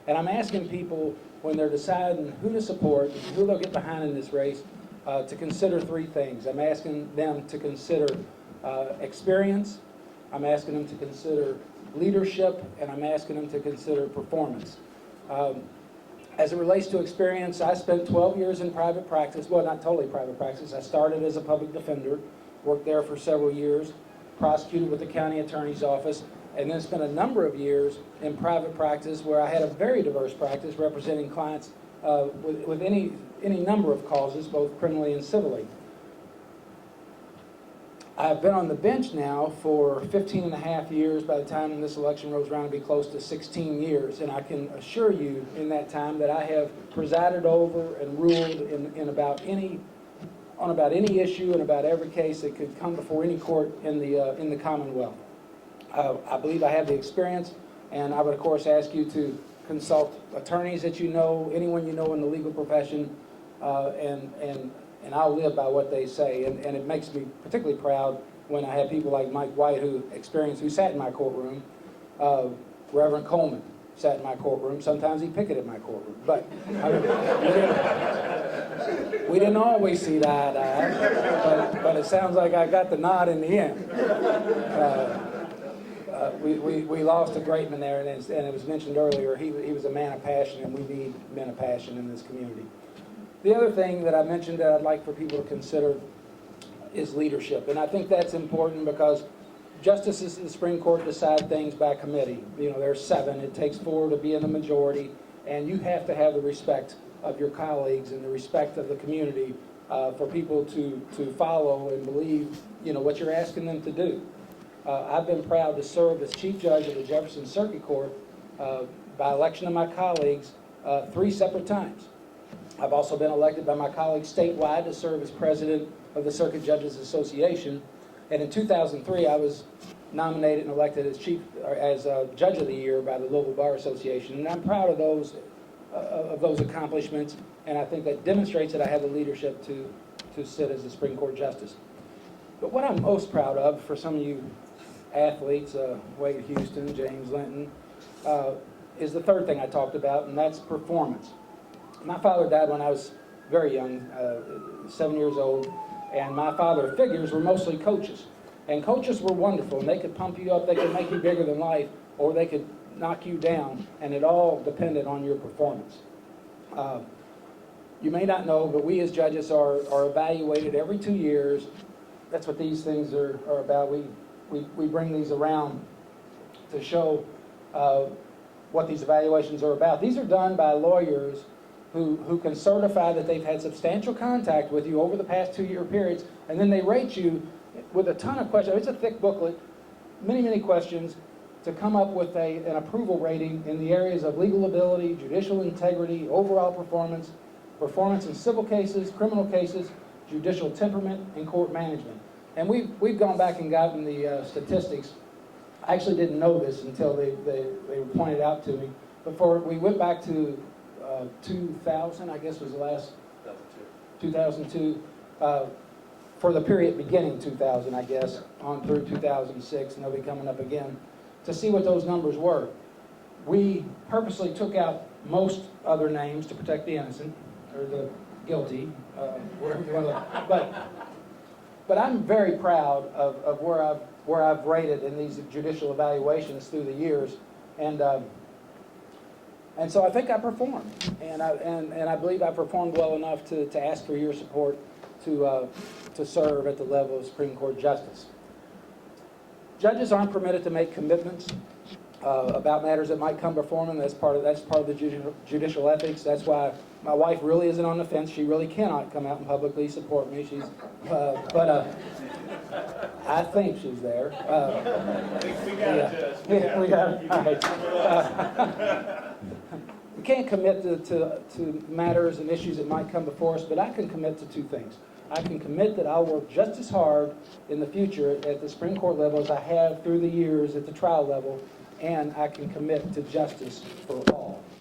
And I'm asking people, when they're deciding who to support, who they'll get behind in this race, to consider three things. I'm asking them to consider experience, I'm asking them to consider leadership, and I'm asking them to consider performance. As it relates to experience, I spent 12 years in private practice. Well, not totally private practice. I started as a public defender, worked there for several years, prosecuted with the county attorney's office, and then spent a number of years in private practice where I had a very diverse practice representing clients with any number of causes, both criminally and civilly. I've been on the bench now for 15 and a half years. By the time this election rolls around, it'll be close to 16 years. And I can assure you in that time that I have presided over and ruled on about any issue and about every case that could come before any court in the Commonwealth. I believe I have the experience, and I would of course ask you to consult attorneys that you know, anyone you know in the legal profession, and I'll live by what they say. And it makes me particularly proud when I have people like Mike White who sat in my courtroom. Reverend Coleman sat in my courtroom. Sometimes he picketed my courtroom. But I mean, we didn't always see eye to eye, but it sounds like I got the nod in the end. We lost a great man there, and it was mentioned earlier, he was a man of passion, and we need men of passion in this community. The other thing that I mentioned that I'd like for people to consider is leadership. And I think that's important because justices in the Supreme Court decide things by committee. You know, there's 7. It takes 4 to be in the majority. And you have to have the respect of your colleagues and the respect of the community for people to follow and believe, you know, what you're asking them to do. I've been proud to serve as Chief Judge of the Jefferson Circuit Court by election of my colleagues 3 separate times. I've also been elected by my colleagues statewide to serve as president of the Circuit Judges Association. And in 2003, I was nominated and elected as Judge of the Year by the Louisville Bar Association. And I'm proud of those accomplishments. And I think that demonstrates that I have the leadership to sit as a Supreme Court Justice. But what I'm most proud of, for some of you athletes, Wade Houston, James Linton, is the third thing I talked about, and that's performance. My father died when I was very young, 7 years old, and my father figures were mostly coaches. And coaches were wonderful, and they could pump you up, they could make you bigger than life, or they could knock you down, and it all depended on your performance. You may not know, but we as judges are evaluated every 2 years. That's what these things are about. We bring these around to show what these evaluations are about. These are done by lawyers who can certify that they've had substantial contact with you over the past 2-year periods, and then they rate you with a ton of questions. It's a thick booklet, many questions, to come up with an approval rating in the areas of legal ability, judicial integrity, overall performance, performance in civil cases, criminal cases, judicial temperament, and court management. And we've gone back and gotten the statistics. I actually didn't know this until they pointed out to me. Before we went back to 2000, I guess was the last, 2002, for the period beginning 2000, I guess, on through 2006, and they'll be coming up again, to see what those numbers were. We purposely took out most other names to protect the innocent, or the guilty, whatever you want to, but I'm very proud of where I've rated in these judicial evaluations through the years, and so I think I performed, and I believe I performed well enough to ask for your support to serve at the level of Supreme Court Justice. Judges aren't permitted to make commitments about matters that might come before them. That's part of the judicial ethics. That's why my wife really isn't on the fence. She really cannot come out and publicly support me. But I think she's there. We got it, Judge. We got it. All right. We can't commit to matters and issues that might come before us, but I can commit to 2 things. I can commit that I'll work just as hard in the future at the Supreme Court level as I have through the years at the trial level, and I can commit to justice for all.